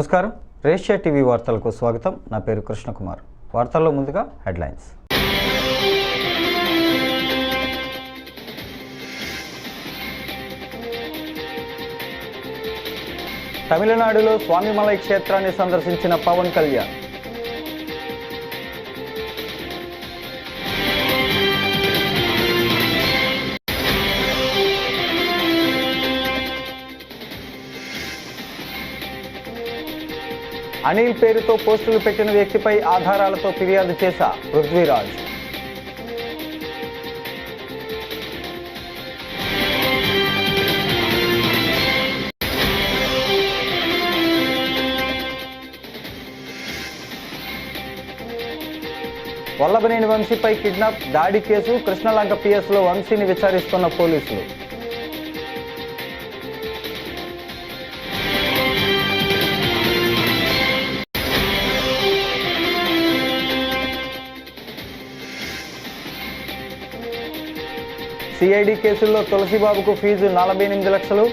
నమస్కారం. రేషియా టీవీ వార్తలకు స్వాగతం. నా పేరు కృష్ణకుమార్. వార్తల్లో ముందుగా హెడ్లైన్స్. తమిళనాడులో స్వామిమలై క్షేత్రాన్ని సందర్శించిన పవన్ కళ్యాణ్. అనిల్ పేరుతో పోస్టులు పెట్టిన వ్యక్తిపై ఆధారాలతో ఫిర్యాదు చేశా పృథ్వీరాజ్. వల్లభనేని వంశీపై కిడ్నాప్ దాడి కేసు కృష్ణలంక పిఎస్లో వంశీని విచారిస్తున్న పోలీసులు. సిఐడి కేసుల్లో తులసిబాబుకు ఫీజు 48 లక్షలు,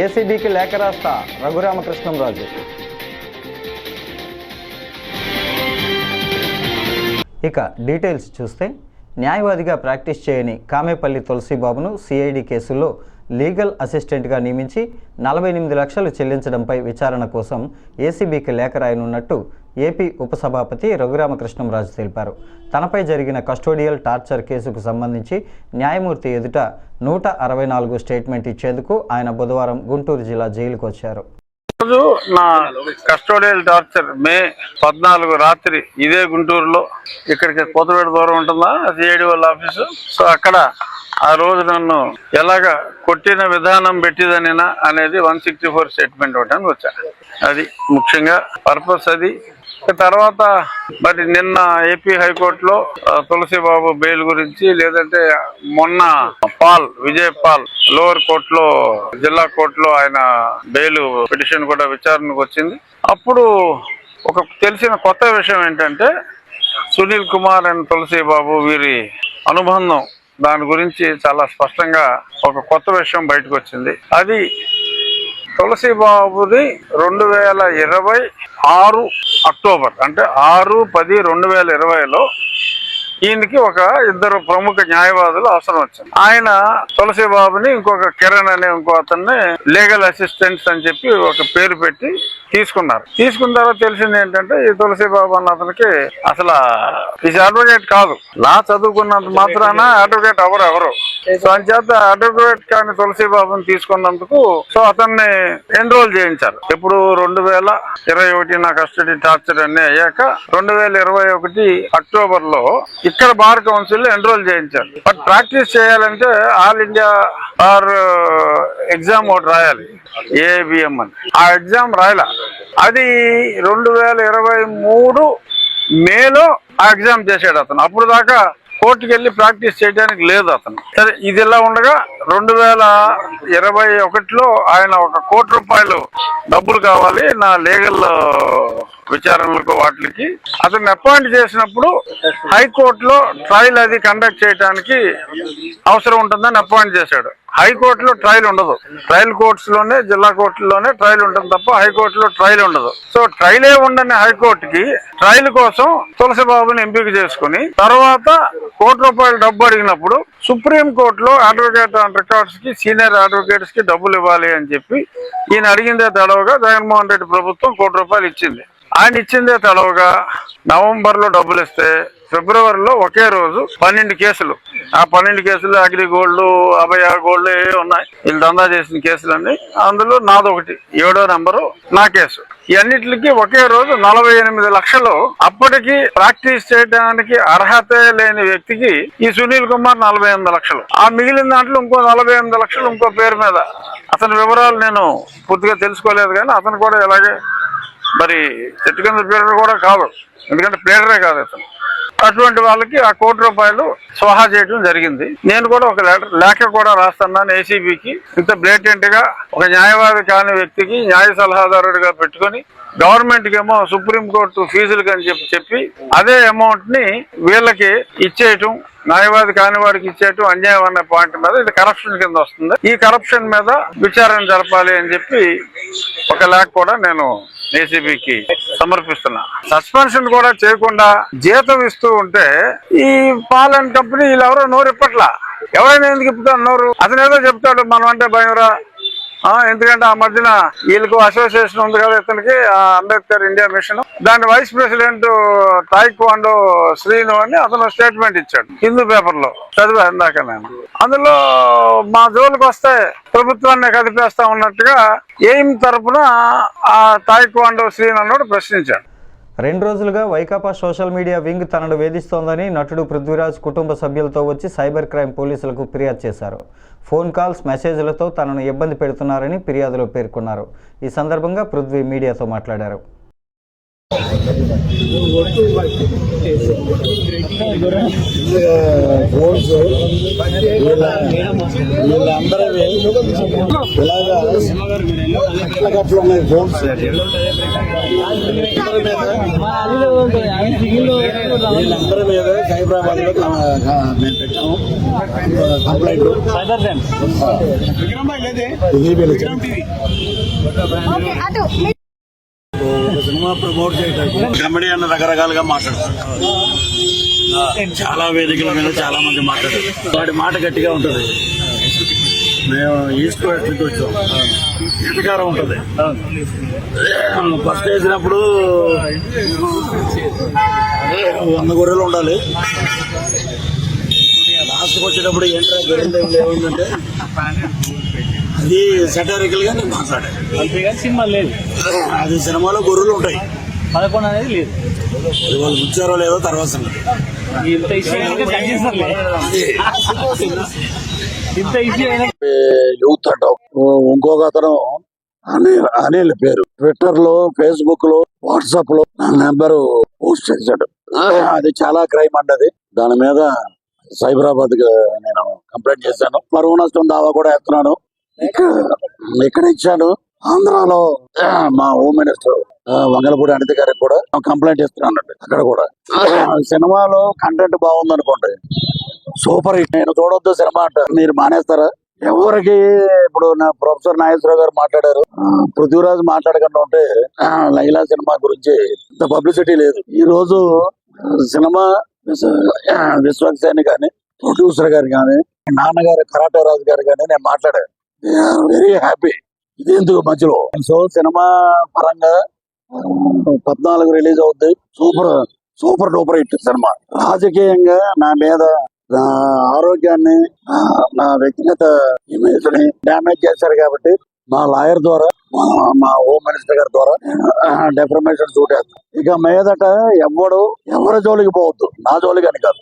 ఏసీబీకి లేఖ రాస్తా రఘురామకృష్ణంరాజు. ఇక డీటెయిల్స్ చూస్తే, న్యాయవాదిగా ప్రాక్టీస్ చేయని కామేపల్లి తులసిబాబును సిఐడి కేసుల్లో లీగల్ అసిస్టెంట్గా నియమించి 48 లక్షలు చెల్లించడంపై విచారణ కోసం ఏసీబీకి లేఖ రాయనున్నట్టు ఏపీ ఉపసభాపతి రఘురామకృష్ణంరాజు తెలిపారు. తనపై జరిగిన కస్టోడియల్ టార్చర్ కేసుకు సంబంధించి న్యాయమూర్తి ఎదుట 164 స్టేట్మెంట్ ఇచ్చేందుకు ఆయన బుధవారం గుంటూరు జిల్లా జైలుకు వచ్చారు. నా కస్టోడియల్ టార్చర్ మే 14 రాత్రి ఇదే గుంటూరులో, ఇక్కడికి కొత్తపేట దూరం ఉంటుందా సిఐడి వాళ్ళ ఆఫీసు, సో అక్కడ ఆ రోజు నన్ను ఎలాగ కొట్టిన విధానం పెట్టిదనినా అనేది 164 స్టేట్మెంట్ ఇవ్వడానికి వచ్చా. అది ముఖ్యంగా పర్పస్ అది. తర్వాత మరి నిన్న ఏపీ హైకోర్టులో తులసిబాబు బెయిల్ గురించి, లేదంటే మొన్న విజయ్ పాల్ లోవర్ కోర్టులో, జిల్లా కోర్టులో ఆయన బెయిల్ పిటిషన్ కూడా విచారణకు వచ్చింది. అప్పుడు ఒక తెలిసిన కొత్త విషయం ఏంటంటే, సునీల్ కుమార్ అండ్ తులసిబాబు వీరి అనుబంధం, దాని గురించి చాలా స్పష్టంగా ఒక కొత్త విషయం బయటకు వచ్చింది. అది తులసిబాబుని 2026 అక్టోబర్, అంటే 6/10/2020లో ఈయనకి ఒక ఇద్దరు ప్రముఖ న్యాయవాదులు అవసరం వచ్చింది. ఆయన తులసిబాబుని ఇంకొక కిరణ్ అనే ఇంకో అతన్ని లీగల్ అసిస్టెంట్స్ అని చెప్పి ఒక పేరు పెట్టి తీసుకున్నారు. తీసుకున్న తర్వాత తెలిసింది ఏంటంటే, ఈ తులసిబాబు అన్న అతనికి అసలు ఈ అడ్వకేట్ కాదు, లా చదువుకున్నంత మాత్రాన అడ్వకేట్ ఎవరు. సో అంచేత అడ్వకేట్ కానీ తులసిబాబుని తీసుకున్నందుకు సో అతన్ని ఎన్రోల్ చేయించారు. ఇప్పుడు 2021 నా కస్టడీ టార్చర్ అన్ని అయ్యాక 2021 అక్టోబర్ లో ఇక్కడ బార్ కౌన్సిల్ ఎన్రోల్ చేయించారు. బట్ ప్రాక్టీస్ చేయాలంటే ఆల్ ఇండియా బార్ ఎగ్జామ్ ఒకటి రాయాలి, ఏబిఎం అని. ఆ ఎగ్జామ్ రాయాల. అది 2023 మేలో ఆ ఎగ్జామ్ చేసాడు అతను. అప్పుడు దాకా కోర్టుకి వెళ్ళి ప్రాక్టీస్ చేయడానికి లేదు అతను. సరే, ఇది ఇలా ఉండగా 2021లో ఆయన ₹1 కోటి డబ్బులు కావాలి నా లీగల్ విచారణలకు వాటికి. అతన్ని అపాయింట్ చేసినప్పుడు హైకోర్టులో ట్రయల్ అది కండక్ట్ చేయడానికి అవసరం ఉంటుందని అపాయింట్ చేశాడు. హైకోర్టులో ట్రయల్ ఉండదు, ట్రయల్ కోర్ట్స్ లోనే, జిల్లా కోర్టులోనే ట్రయల్ ఉంటుంది తప్ప హైకోర్టులో ట్రయల్ ఉండదు. సో ట్రయలే ఉండని హైకోర్టుకి ట్రయల్ కోసం తులసిబాబుని ఎంపిక చేసుకుని తర్వాత ₹1 కోటి డబ్బు అడిగినప్పుడు సుప్రీం కోర్టులో అడ్వకేట్ ఆన్ రికార్డ్స్ కి, సీనియర్ అడ్వకేట్స్ కి డబ్బులు ఇవ్వాలి అని చెప్పి ఈయన అడిగిందే తడవగా జగన్మోహన్ రెడ్డి ప్రభుత్వం ₹1 ఇచ్చింది. ఆయన ఇచ్చిందే తడవగా నవంబర్లో డబ్బులు ఇస్తే ఫిబ్రవరిలో ఒకే రోజు 12 కేసులు, ఆ 12 కేసులు అగ్రిగోల్డ్, అభయ గోల్డ్ ఉన్నాయి, వీళ్ళు దందా చేసిన కేసులన్నీ. అందులో నాదొకటి, 7వ నెంబరు నా కేసు. ఈ అన్నిటికి ఒకే రోజు 48 లక్షలు. అప్పటికి ప్రాక్టీస్ చేయడానికి అర్హత లేని వ్యక్తికి ఈ సునీల్ కుమార్ 48 లక్షలు. ఆ మిగిలిన దాంట్లో ఇంకో 48 లక్షలు ఇంకో పేరు మీద. అతని వివరాలు నేను పూర్తిగా తెలుసుకోలేదు, కానీ అతను కూడా ఇలాగే మరి చెట్టు కింద ప్లేడర్ కూడా కాదు, ఎందుకంటే ప్లేడరే కాదు అతను. అటువంటి వాళ్ళకి ఆ ₹1 కోటి స్వాహా చేయడం జరిగింది. నేను కూడా ఒక లేఖ కూడా రాస్తున్నాను ఏసీబీకి. ఇంత బ్లేటెంట్ గా ఒక న్యాయవాది కాని వ్యక్తికి న్యాయ సలహాదారుడిగా పెట్టుకుని గవర్నమెంట్ కి ఏమో సుప్రీంకోర్టు ఫీజులు అని చెప్పి అదే అమౌంట్ ని వీళ్ళకి ఇచ్చేయటం, న్యాయవాది కాని వాడికి ఇచ్చేయటం అన్యాయం అనే పాయింట్ మీద ఇది కరప్షన్ కింద వస్తుంది. ఈ కరప్షన్ మీద విచారణ జరపాలి అని చెప్పి ఒక లేఖ కూడా నేను ఏసీబీకి సమర్పిస్తున్నా. సస్పెన్షన్ కూడా చేయకుండా జీతం ఇస్తూ ఉంటే ఈ పాల్ అండ్ కంపెనీ వీళ్ళు ఎవరో నోరు ఇప్పట్లా. ఎవరైనా ఎందుకు ఇప్పుతాడు నోరు? అతను ఏదో చెప్తాడు మనం అంటే భయంరా. ఎందుకంటే ఆ మధ్యన వీళ్ళకు అసోసియేషన్ ఉంది కదా ఇతనికి, అంబేద్కర్ ఇండియా మిషన్, దాని వైస్ ప్రెసిడెంట్ తాయిక్వాండో శ్రీను అని అతను స్టేట్మెంట్ ఇచ్చాడు హిందూ పేపర్ లో, చదివా ఇందాక నేను. అందులో మా జోలికి వస్తే ప్రభుత్వాన్ని కదిపేస్తా ఉన్నట్టుగా ఎయిమ్ తరఫున ఆ తాయిక్వాండో శ్రీను అన్నోడు ప్రశ్నించాడు. 2 రోజులుగా వైకాపా సోషల్ మీడియా వింగ్ తనను వేధిస్తోందని నటుడు పృథ్వీరాజ్ కుటుంబ సభ్యులతో వచ్చి సైబర్ క్రైమ్ పోలీసులకు ఫిర్యాదు చేశారు. ఫోన్ కాల్స్, మెసేజ్లతో తనను ఇబ్బంది పెడుతున్నారని ఫిర్యాదులో పేర్కొన్నారు. ఈ సందర్భంగా పృథ్వీ మీడియాతో మాట్లాడారు. వీళ్ళందరి మీద సైబరాబాద్ లో మేము పెట్టాము కంప్లైంట్. సినిమా ప్రమోట్ చేయడానికి కమెడీ అన్న రకరకాలుగా మాట్లాడతారు. చాలా వేదికల మీద చాలా మంది మాట్లాడారు. వాడి మాట గట్టిగా ఉంటుంది. మేము ఈస్ట్ వెస్ట్ నుంచి వచ్చాం. అధికారం ఉంటుంది. ఫస్ట్ వేసినప్పుడు 100 గొర్రెలు ఉండాలి. లాస్ట్కి వచ్చేటప్పుడు ఏంట్రా గొర్రెలు ఏముందంటే అది సెటరికల్ గా నేను మాట్లాడాను. అంతేగాని సినిమా లేదు. అది సినిమాలో గొర్రెలు ఉంటాయి, 11 అనేది లేదు. అది వాళ్ళు ఇచ్చారో లేదో తర్వాత ఇంత ఇష్యూ యూత్ అంటావు. ఇంకొక అతను అనిల్ పేరు ట్విట్టర్ లో, ఫేస్బుక్ లో, వాట్సాప్ లో నా నెంబర్ పోస్ట్ చేశాడు. అది చాలా క్రైమ్ అండి. దాని మీద సైబరాబాద్ నేను కంప్లైంట్ చేశాను. పరువు నష్టం దావా కూడా వేస్తున్నాను. ఇక్కడ ఇచ్చాను. ఆంధ్రాలో మా హోమ్ మినిస్టర్ వంగలపూడి అనిత గారికి కూడా కంప్లైంట్ ఇస్తున్నాను. అక్కడ కూడా సినిమాలో కంటెంట్ బాగుంది అనుకోండి, సూపర్ హిట్. నేను చూడొద్దు సినిమా అంట, మీరు మానేస్తారా? ఎవరికి ఇప్పుడు నా ప్రొఫెసర్ నాగేశ్వరరావు గారు మాట్లాడారు, పృథ్వీరాజ్ మాట్లాడకుండా ఉంటే లైలా సినిమా గురించి ఇంత పబ్లిసిటీ లేదు. ఈ రోజు సినిమా విశ్వక్సేని కానీ, ప్రొడ్యూసర్ గారు కానీ, నాన్నగారు కరాటే రాజు గారు కానీ నేను మాట్లాడాను. Very happy. ఇది ఎందుకు మధ్యలో. సో సినిమా పరంగా 14 రిలీజ్ అవుద్ది. Super duper hit cinema. రాజకీయంగా నా మీద, నా ఆరోగ్యాన్ని, నా వ్యక్తిగత ఇమేజ్ ని డ్యామేజ్ చేశారు కాబట్టి మా లాయర్ ద్వారా, మా హోమ్ మినిస్టర్ గారి ద్వారా డెఫర్మేషన్ సూట్ వేస్తాం. ఇక మీదట ఎవరి జోలికి పోవద్దు, నా జోలికి అని కాదు.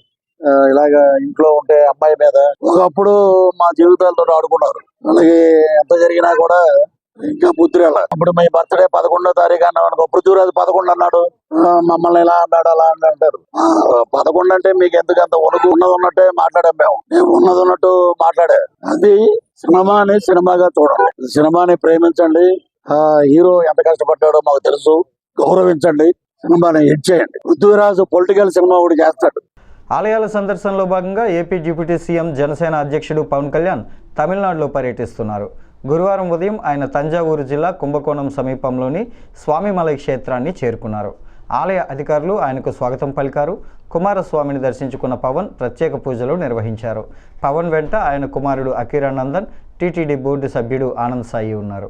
ఇలాగా ఇంట్లో ఉంటే అమ్మాయి మీద ఒకప్పుడు మా జీవితాలతో ఆడుకున్నారు. అలాగే ఎంత జరిగినా కూడా ఇంకా బుద్ధి అలా. ఇప్పుడు మీ బర్త్డే 11వ తారీఖు అన్నాం అనుకో, పృథ్వీరాజు 11 అన్నాడు, మమ్మల్ని ఇలా అన్నాడు అలా అంటారు. 11 అంటే మీకు ఎందుకు అంత ఉన్నది ఉన్నట్టే మాట్లాడాం. మేము ఉన్నది ఉన్నట్టు మాట్లాడే. అది సినిమాని సినిమాగా చూడండి, సినిమాని ప్రేమించండి. హీరో ఎంత కష్టపడ్డాడో మాకు తెలుసు, గౌరవించండి, సినిమాని హిట్ చేయండి. పృథ్వీరాజు పొలిటికల్ సినిమా కూడా చేస్తాడు. ఆలయాల సందర్శనలో భాగంగా ఏపీ డిప్యూటీ సీఎం జనసేన అధ్యక్షుడు పవన్ కళ్యాణ్ తమిళనాడులో పర్యటిస్తున్నారు. గురువారం ఉదయం ఆయన తంజావూరు జిల్లా కుంభకోణం సమీపంలోని స్వామిమలై క్షేత్రాన్ని చేరుకున్నారు. ఆలయ అధికారులు ఆయనకు స్వాగతం పలికారు. కుమారస్వామిని దర్శించుకున్న పవన్ ప్రత్యేక పూజలు నిర్వహించారు. పవన్ వెంట ఆయన కుమారుడు అకిరానందన్, టీటీడీ బోర్డు సభ్యుడు ఆనంద్ సాయి ఉన్నారు.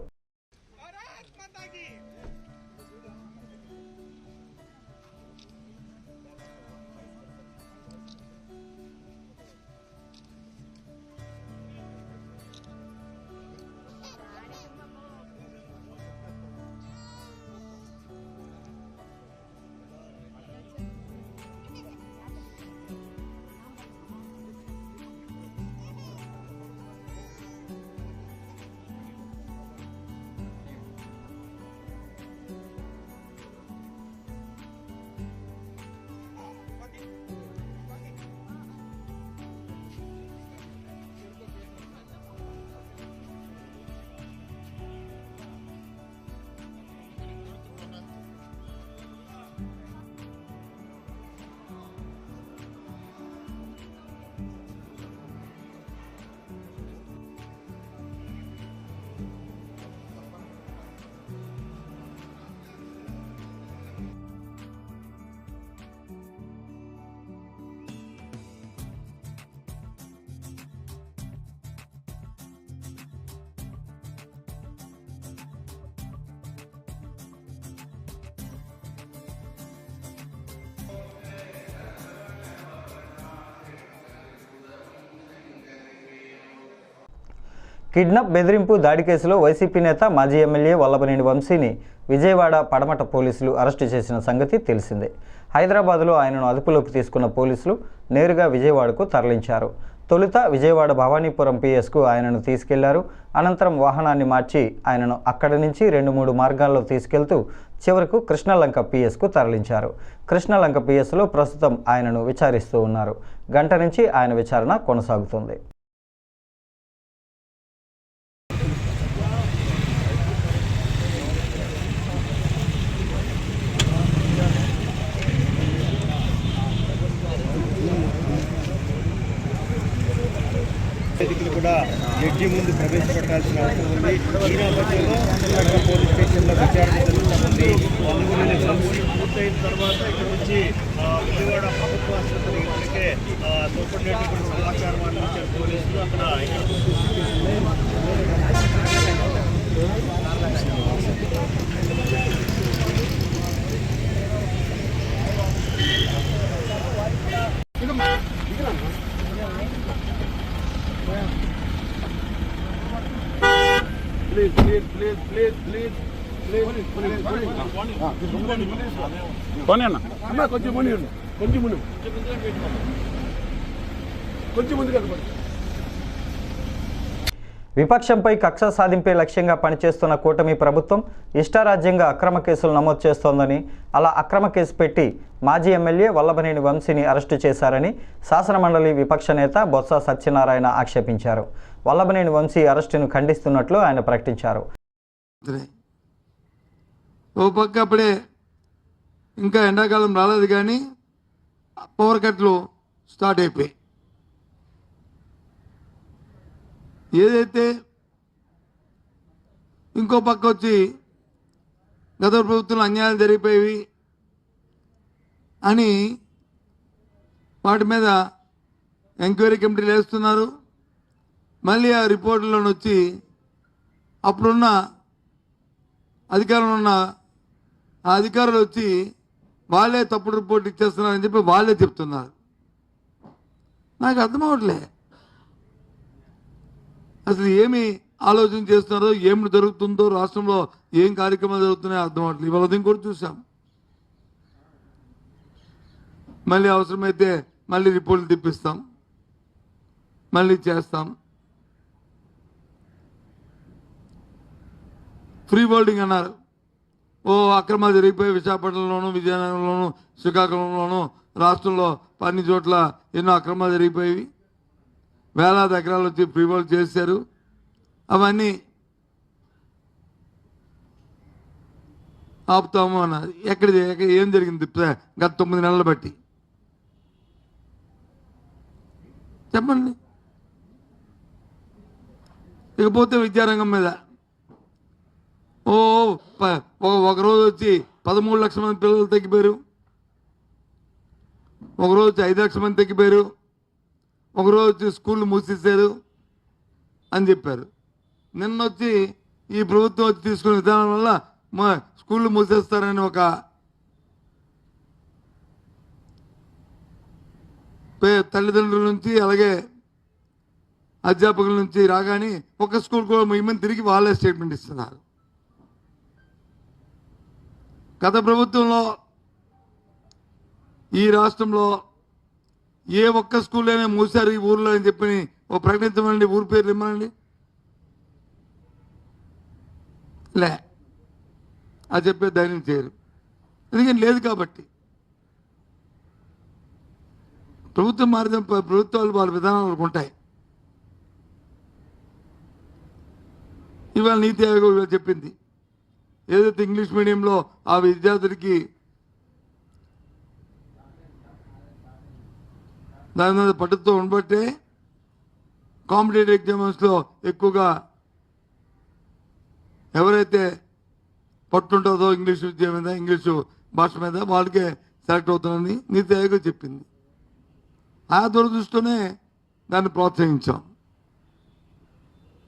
కిడ్నాప్ బెదిరింపు దాడి కేసులో వైసీపీ నేత మాజీ ఎమ్మెల్యే వల్లభనేని వంశీని విజయవాడ పడమట పోలీసులు అరెస్టు చేసిన సంగతి తెలిసిందే. హైదరాబాద్లో ఆయనను అదుపులోకి తీసుకున్న పోలీసులు నేరుగా విజయవాడకు తరలించారు. తొలుత విజయవాడ భవానీపురం పిఎస్కు ఆయనను తీసుకెళ్లారు. అనంతరం వాహనాన్ని మార్చి ఆయనను అక్కడి నుంచి 2-3 మార్గాల్లో తీసుకెళ్తూ చివరకు కృష్ణలంక పిఎస్కు తరలించారు. కృష్ణలంక పిఎస్లో ప్రస్తుతం ఆయనను విచారిస్తూ ఉన్నారు. గంట నుంచి ఆయన విచారణ కొనసాగుతుంది. కూడా జడ్జి ముందు ప్రవేశపెట్టాల్సిన అవసరం ఉంది. ఈ నేపథ్యంలో పోలీస్ స్టేషన్లో విచారణ జరుగుతుంది. పూర్తయిన తర్వాత ఇక్కడ నుంచి విజయవాడ ప్రభుత్వ ఆసుపత్రికి ఇప్పటికే తోపడినటువంటి సమాచారం అందించారు పోలీసులు. అక్కడ విపక్షంపై కక్ష సాధింపే లక్ష్యంగా పనిచేస్తున్న కూటమి ప్రభుత్వం ఇష్టారాజ్యంగా అక్రమ కేసులు నమోదు చేస్తోందని, అలా అక్రమ కేసు పెట్టి మాజీ ఎమ్మెల్యే వల్లభనేని వంశీని అరెస్టు చేశారని శాసనమండలి విపక్ష నేత బొత్స సత్యనారాయణ ఆక్షేపించారు. వల్లభనేని వంశీ అరెస్టును ఖండిస్తున్నట్లు ఆయన ప్రకటించారు. ఓ పక్క అప్పుడే ఇంకా ఎండాకాలం రాలేదు కానీ పవర్ కట్లు స్టార్ట్ అయిపోయాయి. ఏదైతే ఇంకో పక్క వచ్చి గత ప్రభుత్వంలో అన్యాయాలు జరిగిపోయేవి అని వాటి మీద ఎంక్వైరీ కమిటీలు వేస్తున్నారు. మళ్ళీ ఆ రిపోర్టులను వచ్చి అప్పుడున్న అధికారంలో ఉన్న ఆ అధికారులు వచ్చి వాళ్ళే తప్పుడు రిపోర్ట్ ఇచ్చేస్తున్నారని చెప్పి వాళ్ళే చెప్తున్నారు. నాకు అర్థం అవ్వట్లే అసలు ఏమి ఆలోచన చేస్తున్నారో, ఏమి జరుగుతుందో, రాష్ట్రంలో ఏం కార్యక్రమాలు జరుగుతున్నాయో అర్థం అవ్వట్లేదు. ఇవాళ ఉదయం కూడా చూసాం. మళ్ళీ అవసరమైతే మళ్ళీ రిపోర్ట్లు తెప్పిస్తాం, మళ్ళీ చేస్తాం. ఫ్రీ హోల్డింగ్ అన్నారు. ఓ అక్రమాలు జరిగిపోయి విశాఖపట్నంలోను, విజయనగరంలోను, శ్రీకాకుళంలోను, రాష్ట్రంలో అన్ని చోట్ల ఎన్నో అక్రమాలు జరిగిపోయేవి. వేలాది ఎకరాలు వచ్చి ఫ్రీ హోల్డ్ చేశారు. అవన్నీ ఆపుతాము అన్నది. ఏం జరిగింది గత 9 నెలలు బట్టి చెప్పండి. ఇకపోతే విద్యారంగం మీద ఒకరోజు వచ్చి 13 లక్షల మంది పిల్లలు తగ్గిపోయారు, ఒకరోజు వచ్చి 5 లక్షల మంది తగ్గిపోయారు, ఒకరోజు వచ్చి స్కూళ్ళు మూసేశారు అని చెప్పారు. నిన్న వచ్చి ఈ ప్రభుత్వం వచ్చి తీసుకునే విధానం వల్ల మా స్కూళ్ళు మూసేస్తారని ఒక తల్లిదండ్రుల నుంచి అలాగే అధ్యాపకుల నుంచి రాగానే ఒక స్కూల్ కూడా ముయ్యమని తిరిగి వాళ్ళే స్టేట్మెంట్ ఇస్తున్నారు. గత ప్రభుత్వంలో ఈ రాష్ట్రంలో ఏ ఒక్క స్కూల్ అయినా మూసారు ఈ ఊర్లో అని చెప్పి ఓ ప్రకటించమండి, ఊరి పేర్లు ఇమ్మనండి. లే అది చెప్పే ధైర్యం చేయరు, ఎందుకని లేదు కాబట్టి. ప్రభుత్వం మారిన ప్రభుత్వాలు వాళ్ళ విధానాలు ఉంటాయి. ఇవాళ నీతి ఆయోగ్ చెప్పింది, ఏదైతే ఇంగ్లీష్ మీడియంలో ఆ విద్యార్థులకి దాని మీద పట్టుతో ఉండబట్టే కాంపిటేటివ్ ఎగ్జామ్స్లో ఎక్కువగా ఎవరైతే పట్టుంటుందో ఇంగ్లీష్ విద్య మీద, ఇంగ్లీషు భాష మీద వాళ్ళకే సెలెక్ట్ అవుతుందని నీతి ఆయోగ్ చెప్పింది. ఆ దురదృష్టితోనే దాన్ని ప్రోత్సహించాం.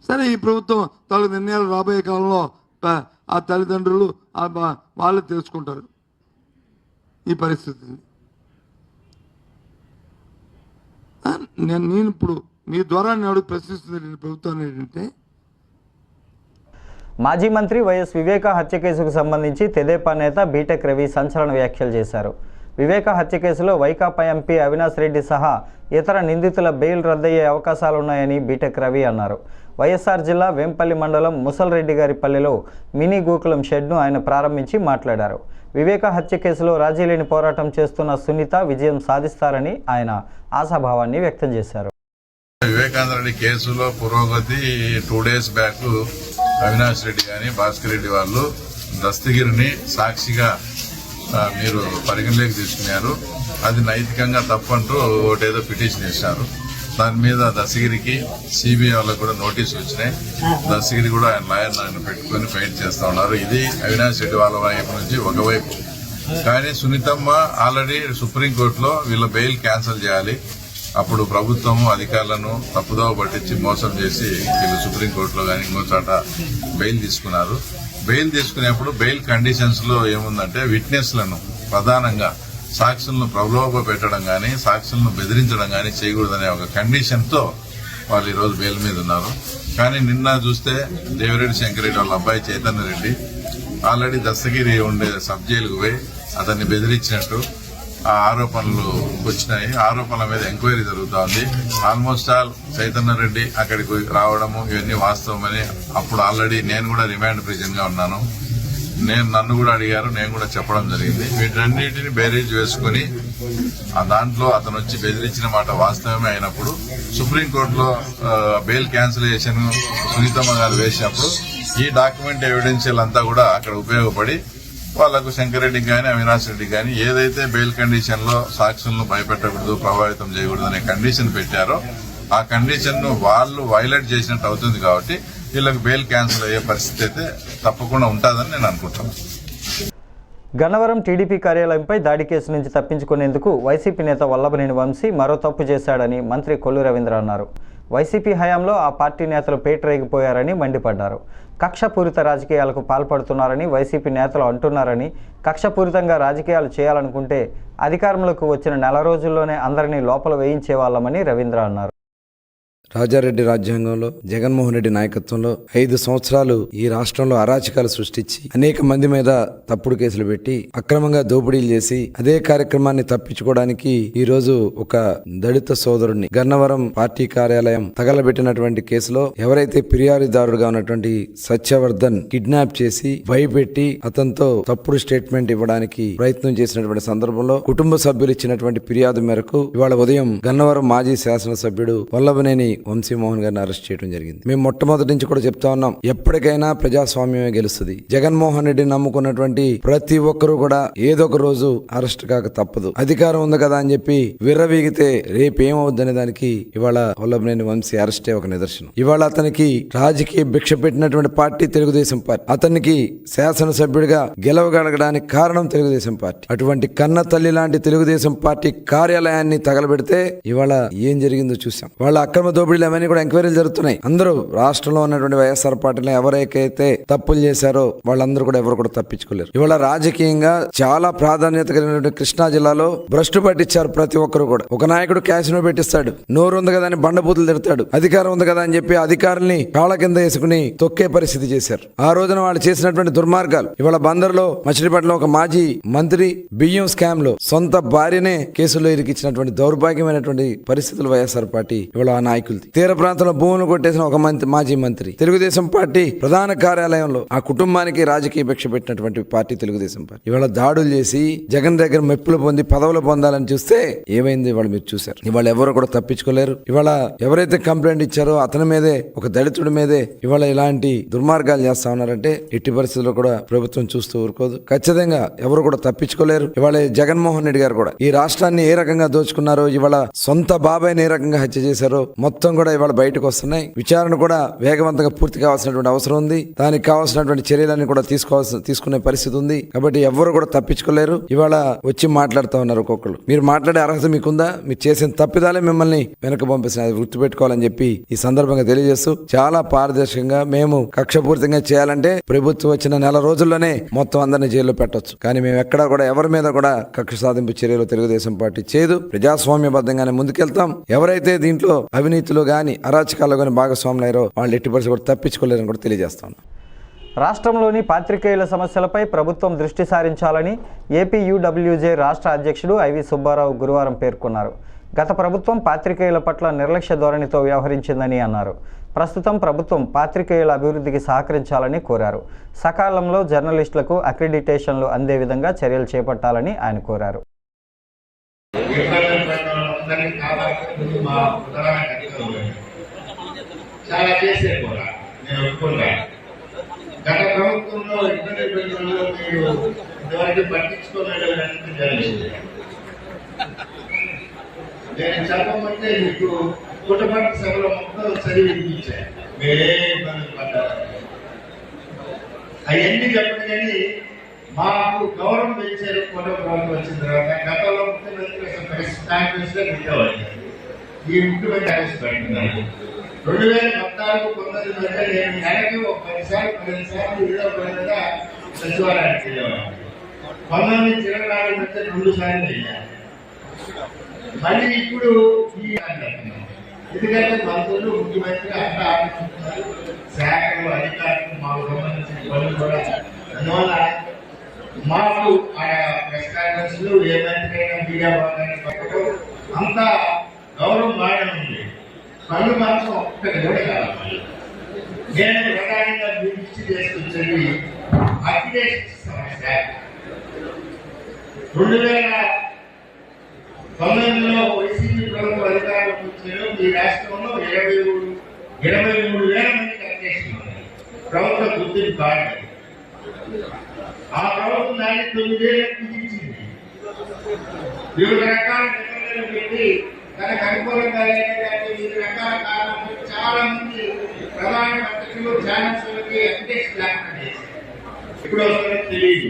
సరే, ఈ ప్రభుత్వం తమ నిర్ణయాలు రాబోయే కాలంలో ఆ తల్లిదండ్రులు వాళ్ళే తెలుసుకుంటారు ఈ పరిస్థితిని. నేను ఇప్పుడు మీ ద్వారా నేను ప్రశ్నిస్తుంది ప్రభుత్వాన్ని ఏంటంటే, మాజీ మంత్రి వైఎస్ వివేక హత్య కేసుకు సంబంధించి తెదేపా నేత బీటెక్ రవి సంచలన వ్యాఖ్యలు చేశారు. వివేక హత్య కేసులో వైకాపా ఎంపీ అవినాష్ రెడ్డి సహా ఇతర నిందితుల బెయిల్ రద్దయ్యే అవకాశాలున్నాయని బీటెక్ రవి అన్నారు. వైఎస్ఆర్ జిల్లా వేంపల్లి మండలం ముసల్రెడ్డి గారి పల్లెలో మినీ గోకులం షెడ్ను ఆయన ప్రారంభించి మాట్లాడారు. వివేక హత్య కేసులో రాజీ లేని పోరాటం చేస్తున్న సునీత విజయం సాధిస్తారని ఆయన ఆశాభావాన్ని వ్యక్తం చేశారు. వివేకానంద రెడ్డి కేసులో పురోగతి 2 days బ్యాక్ అవినాష్ రెడ్డి గాని భాస్కర్ రెడ్డి వాళ్ళు దస్తగిరిని సాక్షిగా మీరు పరిగణలోకి తీసుకున్నారు. అది నైతికంగా తప్పంటూ ఒకటేదో పిటిషన్ చేశారు. దాని మీద దస్తగిరికి సిబిఐ వాళ్ళకు కూడా నోటీసులు వచ్చినాయి. దస్తగిరి కూడా ఆయన లాయర్ పెట్టుకుని ఫైట్ చేస్తా ఉన్నారు. ఇది అవినాష్ రెడ్డి వాళ్ళ వైపు నుంచి ఒకవైపు. కానీ సునీతమ్మ ఆల్రెడీ సుప్రీంకోర్టులో వీళ్ళ బెయిల్ క్యాన్సిల్ చేయాలి, అప్పుడు ప్రభుత్వము అధికారులను తప్పుదోవ పట్టించి మోసం చేసి వీళ్ళు సుప్రీంకోర్టులో కానీ ఇంకో చోట బెయిల్ తీసుకున్నారు. బెయిల్ తీసుకునేప్పుడు బెయిల్ కండిషన్స్ లో ఏముందంటే విట్నెస్లను ప్రధానంగా సాక్షులను ప్రలోభ పెట్టడం కానీ సాక్షులను బెదిరించడం కానీ చేయకూడదనే ఒక కండిషన్ తో వాళ్ళు ఈ రోజు బెయిల్ మీద ఉన్నారు. కానీ నిన్న చూస్తే దేవిరెడ్డి శంకరెడ్డి వాళ్ళ అబ్బాయి చైతన్య రెడ్డి ఆల్రెడీ దస్తగిరి ఉండే సబ్ జైలుకు పోయి అతన్ని బెదిరించినట్టు ఆ ఆరోపణలు వచ్చినాయి. ఆరోపణల మీద ఎంక్వైరీ జరుగుతోంది. ఆల్మోస్ట్ ఆల్ చైతన్య రెడ్డి అక్కడికి రావడము ఇవన్నీ వాస్తవమని అప్పుడు ఆల్రెడీ నేను కూడా రిమాండ్ ప్రిజన్ గా ఉన్నాను. నన్ను కూడా అడిగారు, నేను కూడా చెప్పడం జరిగింది. వీటన్నిటిని బేరీజ్ వేసుకుని ఆ దాంట్లో అతను వచ్చి బెదిరించిన మాట వాస్తవమే అయినప్పుడు సుప్రీంకోర్టులో బెయిల్ క్యాన్సిలేషన్ సునీతమ్మ గారు వేసినప్పుడు ఈ డాక్యుమెంట్ ఎవిడెన్షియల్ అంతా కూడా అక్కడ ఉపయోగపడి వాళ్లకు శంకరెడ్డికి కానీ అవినాష్ రెడ్డికి కానీ ఏదైతే బెయిల్ కండిషన్ లో సాక్షులను భయపెట్టకూడదు, ప్రభావితం చేయకూడదు అనే కండిషన్ పెట్టారో ఆ కండిషన్ ను వాళ్ళు వైలేట్ చేసినట్టు అవుతుంది. కాబట్టి వీళ్ళకి బెయిల్ క్యాన్సిల్ అయ్యే పరిస్థితి అయితే తప్పకుండా ఉంటుందని నేను అనుకుంటున్నాను. గన్నవరం టీడీపీ కార్యాలయంపై దాడి కేసు నుంచి తప్పించుకునేందుకు వైసీపీ నేత వల్లభనేని వంశీ మరో తప్పు చేశాడని మంత్రి కొల్లు రవీంద్ర అన్నారు. వైసీపీ హయాంలో ఆ పార్టీ నేతలు పేటరేగిపోయారని మండిపడ్డారు. కక్షపూరిత రాజకీయాలకు పాల్పడుతున్నారని వైసీపీ నేతలు అంటున్నారని, కక్షపూరితంగా రాజకీయాలు చేయాలనుకుంటే అధికారంలోకి వచ్చిన నెల రోజుల్లోనే అందరినీ లోపల వేయించేవాళ్లమని రవీంద్ర అన్నారు. రాజారెడ్డి రాజ్యాంగంలో జగన్మోహన్ రెడ్డి నాయకత్వంలో 5 సంవత్సరాలు ఈ రాష్ట్రంలో అరాచకాలు సృష్టించి అనేక మంది మీద తప్పుడు కేసులు పెట్టి అక్రమంగా దోపిడీలు చేసి అదే కార్యక్రమాన్ని తప్పించుకోవడానికి ఈ రోజు ఒక దళిత సోదరుడిని గన్నవరం పార్టీ కార్యాలయం తగలబెట్టినటువంటి కేసులో ఎవరైతే ఫిర్యాదుదారుడుగా ఉన్నటువంటి సత్యవర్ధన్ కిడ్నాప్ చేసి భయపెట్టి అతనితో తప్పుడు స్టేట్మెంట్ ఇవ్వడానికి ప్రయత్నం చేసినటువంటి సందర్భంలో కుటుంబ సభ్యులు ఇచ్చినటువంటి ఫిర్యాదు మేరకు ఇవాళ ఉదయం గన్నవరం మాజీ శాసనసభ్యుడు వల్లభనేని వంశీమోహన్ గారిని అరెస్ట్ చేయడం జరిగింది. మేము మొట్టమొదటి నుంచి కూడా చెప్తా ఉన్నాం, ఎప్పటికైనా ప్రజాస్వామ్యమే గెలుస్తుంది. జగన్మోహన్ రెడ్డిని నమ్ముకున్నటువంటి ప్రతి ఒక్కరూ కూడా ఏదో ఒక రోజు అరెస్ట్ కాక తప్పదు. అధికారం ఉంది కదా అని చెప్పి విర్రవీగితే రేపేమవుద్దనే దానికి ఇవాళ వల్లభనేని వంశీ అరెస్టే ఒక నిదర్శనం. ఇవాళ అతనికి రాజకీయ భిక్ష పెట్టినటువంటి పార్టీ తెలుగుదేశం పార్టీ. అతనికి శాసనసభ్యుడిగా గెలవగలగడానికి కారణం తెలుగుదేశం పార్టీ. అటువంటి కన్న తల్లి లాంటి తెలుగుదేశం పార్టీ కార్యాలయాన్ని తగలబెడితే ఇవాళ ఏం జరిగిందో చూసాం. వాళ్ళ అక్రమ దోపిడీలు అవన్నీ కూడా ఎంక్వైరీలు జరుగుతున్నాయి. అందరూ రాష్ట్రంలో ఉన్నటువంటి వైఎస్ఆర్ పార్టీలో ఎవరైతే తప్పులు చేశారో వాళ్ళందరూ కూడా ఎవరు కూడా తప్పించుకోలేరు. ఇవాళ రాజకీయంగా చాలా ప్రాధాన్యత కలిగినటువంటి కృష్ణా జిల్లాలో భ్రష్టు పట్టించారు ప్రతి ఒక్కరు కూడా. ఒక నాయకుడు క్యాసినో పెట్టిస్తాడు, నోరు ఉంది కదా అని బండబూతులు తిడతాడు, అధికారం ఉంది కదా అని చెప్పి అధికారుల్ని కాళ్ళ కింద వేసుకుని తొక్కే పరిస్థితి చేశారు. ఆ రోజున వాళ్ళు చేసినటువంటి దుర్మార్గాలు ఇవాళ బందర్లో మచిలీపట్నంలో ఒక మాజీ మంత్రి బియ్యం స్కామ్ లో సొంత భార్యనే కేసులో ఇరికిచ్చినటువంటి దౌర్భాగ్యమైనటువంటి పరిస్థితులు వైఎస్ఆర్ పార్టీ ఇవాళ ఆ నాయకులు. తీర ప్రాంతంలో భూములు కొట్టేసిన ఒక మాజీ మంత్రి. తెలుగుదేశం పార్టీ ప్రధాన కార్యాలయంలో ఆ కుటుంబానికి రాజకీయ భిక్ష పెట్టినటువంటి పార్టీ తెలుగుదేశం పార్టీ. ఇవాళ దాడులు చేసి జగన్ దగ్గర మెప్పులు పొంది పదవులు పొందాలని చూస్తే ఏమైంది ఇవాళ మీరు చూశారు. ఇవాళ ఎవరు కూడా తప్పించుకోలేరు. ఇవాళ ఎవరైతే కంప్లైంట్ ఇచ్చారో అతని మీదే, ఒక దళితుడి మీదే ఇవాళ ఇలాంటి దుర్మార్గాలు చేస్తా ఉన్నారంటే ఎట్టి పరిస్థితుల్లో కూడా ప్రభుత్వం చూస్తూ ఊరుకోదు. ఖచ్చితంగా ఎవరు కూడా తప్పించుకోలేరు. ఇవాళ జగన్మోహన్ రెడ్డి గారు కూడా ఈ రాష్ట్రాన్ని ఏ రకంగా దోచుకున్నారో, ఇవాళ సొంత బాబాయ్ని ఏ రకంగా హత్య చేశారో మొత్తం కూడా ఇవాళ బయటకు వస్తున్నాయి. విచారణ కూడా వేగవంతంగా పూర్తి కావాల్సినటువంటి అవసరం ఉంది. దానికి కావాల్సినటువంటి చర్యలన్నీ కూడా తీసుకునే పరిస్థితి ఉంది. కాబట్టి ఎవరు కూడా తప్పించుకోలేరు. ఇవాళ వచ్చి మాట్లాడుతూ ఉన్నారు ఒక్కొక్కరు. మీరు మాట్లాడే అర్హత మీకుందా? మీరు చేసిన తప్పిదాలే మిమ్మల్ని వెనక పంపిస్తున్నారు. అది గుర్తుపెట్టుకోవాలని చెప్పి ఈ సందర్భంగా తెలియజేస్తూ చాలా పారదర్శకంగా మేము కక్షపూరితంగా చేయాలంటే ప్రభుత్వం వచ్చిన నెల రోజుల్లోనే మొత్తం అందరినీ జైల్లో పెట్టొచ్చు. కానీ మేము ఎక్కడా కూడా ఎవరి మీద కూడా కక్ష సాధింపు చర్యలు తెలుగుదేశం పార్టీ చేయదు. ప్రజాస్వామ్యబద్ధంగానే ముందుకెళ్తాం. ఎవరైతే దీంట్లో అవినీతిలో గాని అరాచకాల్లో గాని భాగస్వాములు అయ్యారో వాళ్ళు ఎట్టి పరిస్థితుల్లో తప్పించుకోలేరని కూడా తెలియజేస్తాను. రాష్ట్రంలోని పాత్రికేయుల సమస్యలపై ప్రభుత్వం దృష్టి సారించాలని ఏపీయూడబ్ల్యూజే రాష్ట్ర అధ్యక్షుడు ఐవి సుబ్బారావు గురువారం పేర్కొన్నారు. గత ప్రభుత్వం పాత్రికేయుల పట్ల నిర్లక్ష్య ధోరణితో వ్యవహరించిందని అన్నారు. ప్రస్తుతం ప్రభుత్వం పాత్రికేయుల అభివృద్ధికి సహకరించాలని కోరారు. సకాలంలో జర్నలిస్టులకు అక్రిడిటేషన్లు అందే విధంగా చర్యలు చేపట్టాలని ఆయన కోరారు. చాలా చేసే కూడా నేను ఒప్పుకున్నా. గత ప్రభుత్వంలో ఇబ్బంది పెట్టడంలో మీరు ఇదివరకు పట్టించుకోలేదని జరిగింది. నేను చెప్పమంటే మీకు కుటుంబ సభలో మొత్తం చదివి వినిపించాను. మీరే ఇబ్బందులు పడ్డారు అవన్నీ చెప్పండి. కానీ మాకు గౌరవం పెంచారు కుటుంబ ప్రభుత్వం వచ్చిన తర్వాత. గతంలో ముఖ్యమంత్రి కాన్ఫరెన్స్ లో పెట్టేవాళ్ళు, ఈ ముఖ్యమంత్రి ఆవిష్కరించారు. 2014 19 మధ్య నేను నెలకి ఒక 10 సార్లు 15 సార్లు ఏదో పనిగా సచివాలయానికి వెళ్ళేవాడిని. 19 నుంచి 24 మధ్య 2 సార్లు వెళ్ళాను. మళ్ళీ ఇప్పుడు ఈ ఎందుకంటే మంత్రులు ముఖ్యమంత్రి అంతా ఆలోచిస్తున్నారు. శాఖలు అధికారులు మాకు సంబంధించిన పనులు కూడా అందువల్ల మాకు ప్రెస్ కాన్ఫరెన్స్ ఏ మంత్రి అయినా మీడియా భాగాన్ని పట్టడం అంతా గౌరవం బాగానే ఉంది. పనులు మాత్రం ఒక్కటి కూడా కావాలి. నేను ప్రధానంగా దృష్టి చేసుకొచ్చేది అక్రిడేషన్ సమస్య. 2019లో వైసీపీ ప్రభుత్వ అధికారులకు వచ్చారు. ఈ రాష్ట్రంలో 23,000 మందికి అక్రిడేషన్ ఉన్నాయి. ప్రభుత్వ గుర్తింపు కార్డు ఆ ప్రభుత్వం దాన్ని 9,000 కుదించింది. వివిధ రకాల నిబంధనలు పెట్టి తనకు అనుకూలంగా వివిధ రకాల కారణాలు చాలా మంది ప్రధాన పత్రికలు ఛానల్స్ అప్డేట్స్ లేకుండా చేశారు. ఇప్పుడు తెలియదు.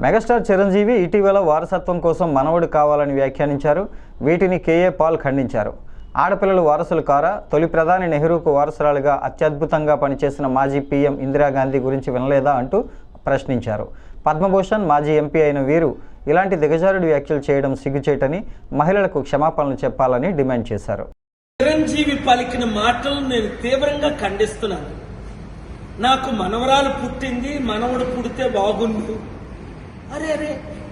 మెగాస్టార్ చిరంజీవి ఇటీవల వారసత్వం కోసం మనవడు కావాలని వ్యాఖ్యానించారు. వీటిని కేఏ పాల్ ఖండించారు. ఆడపిల్లలు వారసులు కారా? తొలి ప్రధాని నెహ్రూకు వారసురాలుగా అత్యద్భుతంగా పనిచేసిన మాజీ పీఎం ఇందిరాగాంధీ గురించి వినలేదా అంటూ ప్రశ్నించారు. పద్మభూషణ్ మాజీ ఎంపీ అయిన వీరు ఇలాంటి దిగజారుడు వ్యాఖ్యలు చేయడం సిగ్గుచేటని, మహిళలకు క్షమాపణలు చెప్పాలని డిమాండ్ చేశారు. చిరంజీవి పలికిన మాటలు నేను తీవ్రంగా ఖండిస్తున్నాను. నాకు మనవరాలు పుట్టింది, మనవడు పుడితే బాగుండు. అరే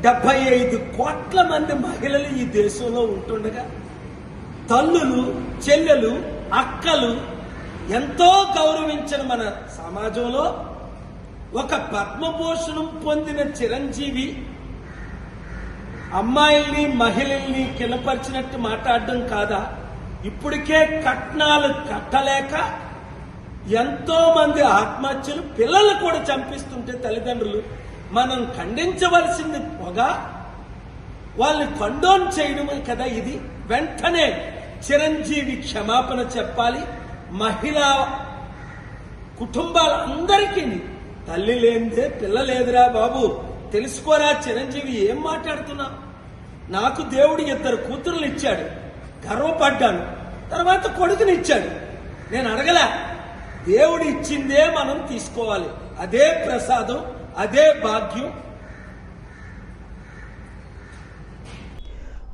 75 కోట్ల మంది మహిళలు ఈ దేశంలో ఉంటుండగా తల్లులు, చెల్లెలు, అక్కలు ఎంతో గౌరవించిన మన సమాజంలో ఒక పద్మభూషణం పొందిన చిరంజీవి అమ్మాయిల్ని, మహిళల్ని కినపరిచినట్టు మాట్లాడడం కాదా? ఇప్పటికే కట్నాలు కట్టలేక ఎంతో మంది ఆత్మహత్యలు, పిల్లలు కూడా చంపిస్తుంటే తల్లిదండ్రులు మనం ఖండించవలసింది పోగా వాళ్ళని కండోన్ చేయడమే కదా ఇది. వెంటనే చిరంజీవి క్షమాపణ చెప్పాలి. మహిళా కుటుంబాలందరికీ తల్లి లేనిదే పిల్ల లేదురా బాబు, తెలుసుకోరా చిరంజీవి ఏం మాట్లాడుతున్నా? నాకు దేవుడు 2 కూతుర్లు ఇచ్చాడు, గర్వపడ్డాను. తర్వాత కొడుకునిచ్చాడు. నేను అడగలే. దేవుడు ఇచ్చిందే మనం తీసుకోవాలి. అదే ప్రసాదం, అదే భాగ్యం.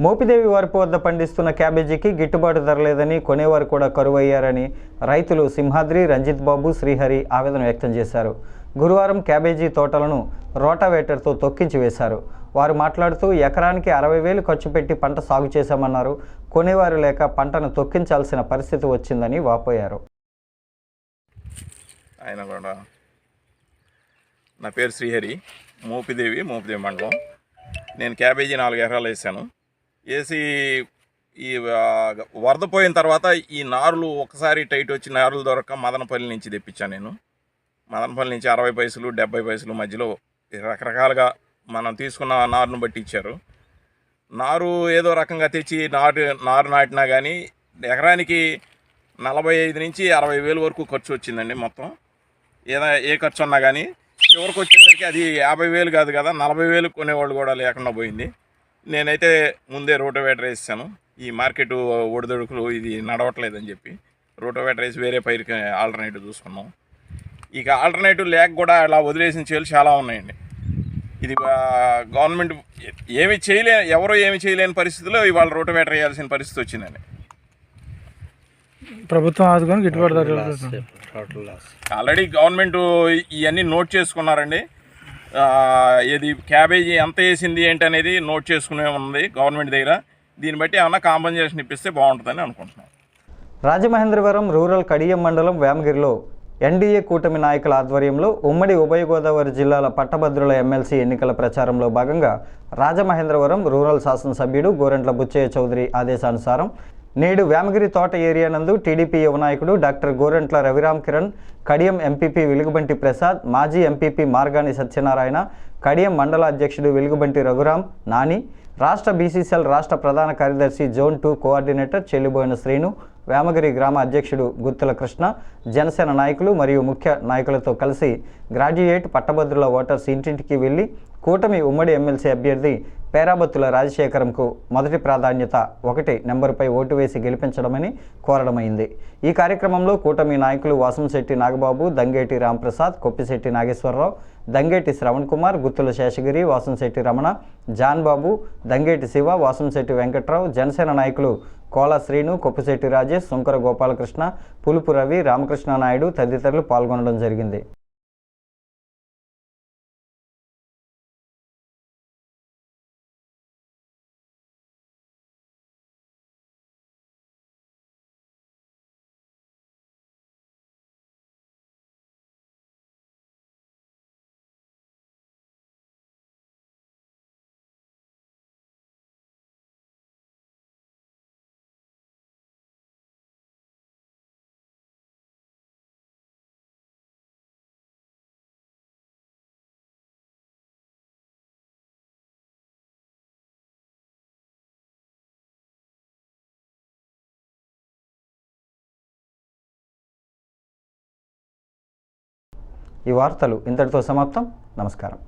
మోపిదేవి వారిపు వద్ద పండిస్తున్న క్యాబేజీకి గిట్టుబాటు ధర లేదని, కొనేవారు కూడా కరువయ్యారని రైతులు సింహాద్రి, రంజిత్ బాబు, శ్రీహరి ఆవేదన వ్యక్తం చేశారు. గురువారం క్యాబేజీ తోటలను రోటావేటర్తో తొక్కించి వేశారు. వారు మాట్లాడుతూ ఎకరానికి 60,000 ఖర్చు పెట్టి పంట సాగు చేశామన్నారు. కొనేవారు లేక పంటను తొక్కించాల్సిన పరిస్థితి వచ్చిందని వాపోయారు. ఆయన కూడా నా పేరు శ్రీహరి, మోపిదేవి మండలం. నేను క్యాబేజీ 4 ఎకరాలు వేసాను. వేసి ఈ వరద పోయిన తర్వాత ఈ నారులు ఒకసారి టైట్ వచ్చి నారులు దొరక్క మదనపల్లి నుంచి తెప్పించాను. నేను మదనపల్లి నుంచి 60 పైసలు 70 పైసలు మధ్యలో రకరకాలుగా మనం తీసుకున్న నారును బట్టి ఇచ్చారు. నారు ఏదో రకంగా తెచ్చి నారు నాటినా కానీ ఎకరానికి 45 నుంచి 60,000 వరకు ఖర్చు వచ్చిందండి. మొత్తం ఏ ఖర్చు ఉన్నా కానీ చివరికి వచ్చేసరికి అది 50,000 కాదు కదా, 40,000 కొనేవాళ్ళు కూడా లేకుండా పోయింది. నేనైతే ముందే రోటోవేటర్ వేసాను. ఈ మార్కెట్ ఒడిదొడుకులు ఇది నడవట్లేదని చెప్పి రోటోవేటర్ వేసి వేరే పైరుకి ఆల్టర్నేటివ్ చూసుకున్నాం. ఇక ఆల్టర్నేటివ్ లేక కూడా అలా వదిలేసిన చేలు చాలా ఉన్నాయండి. ఇది గవర్నమెంట్ ఎవరో ఏమి చేయలేని పరిస్థితిలో ఇవాళ రోటోవేటర్ వేయాల్సిన పరిస్థితి వచ్చిందండి. ప్రభుత్వం ఆదుకొని గిట్టుబాటు ధర టోటల్ లాస్. ఆల్రెడీ గవర్నమెంట్ ఇవన్నీ నోట్ చేసుకున్నారండి. ఇది క్యాబేజీ ఎంత వేసింది ఏంటి అనేది నోట్ చేసుకునే ఉంది గవర్నమెంట్ దగ్గర. దీన్ని బట్టి ఏమన్నా కాంపన్సేషన్ ఇప్పిస్తే బాగుంటుందని అనుకుంటున్నాం. రాజమహేంద్రవరం రూరల్ కడియం మండలం వేమగిరిలో ఎన్డీఏ కూటమి నాయకుల ఆధ్వర్యంలో ఉమ్మడి ఉభయ గోదావరి జిల్లాల పట్టభద్రుల ఎమ్మెల్సీ ఎన్నికల ప్రచారంలో భాగంగా రాజమహేంద్రవరం రూరల్ శాసనసభ్యుడు గోరంట్ల బుచ్చయ్య చౌదరి ఆదేశానుసారం నేడు వేమగిరి తోట ఏరియా నందు టీడీపీ యువ నాయకుడు డాక్టర్ గోరంట్ల రవిరామ్ కిరణ్, కడియం ఎంపీపీ వెలుగుబంటి ప్రసాద్, మాజీ ఎంపీపీ మార్గాని సత్యనారాయణ, కడియం మండల అధ్యక్షుడు వెలుగుబంటి రఘురామ్ నాని, రాష్ట్ర బీసీసీఎల్ రాష్ట్ర ప్రధాన కార్యదర్శి జోన్ 2 కోఆర్డినేటర్ చెల్లిబోయిన శ్రీను, వేమగిరి గ్రామ అధ్యక్షుడు గుత్తుల కృష్ణ, జనసేన నాయకులు మరియు ముఖ్య నాయకులతో కలిసి గ్రాడ్యుయేట్ పట్టభద్రుల ఓటర్స్ ఇంటింటికి వెళ్లి కూటమి ఉమ్మడి ఎమ్మెల్సీ అభ్యర్థి పేరాబత్తుల రాజశేఖరంకు మొదటి ప్రాధాన్యత 1 నెంబరుపై ఓటు వేసి గెలిపించడమని కోరడమైంది. ఈ కార్యక్రమంలో కూటమి నాయకులు వాసంశెట్టి నాగబాబు, దంగేటి రాంప్రసాద్, కొప్పిశెట్టి నాగేశ్వరరావు, దంగేటి శ్రవణ్ కుమార్, గుత్తుల శేషగిరి, వాసంశెట్టి రమణ, జాన్ బాబు, దంగేటి శివ, వాసంశెట్టి వెంకట్రావు, జనసేన నాయకులు కోల శ్రీను, కొప్పిశెట్టి రాజేష్, సుంకర గోపాలకృష్ణ, పులుపు రవి, రామకృష్ణ నాయుడు తదితరులు పాల్గొనడం జరిగింది. ఈ వార్తలు ఇంతటితో సమాప్తం. నమస్కారం.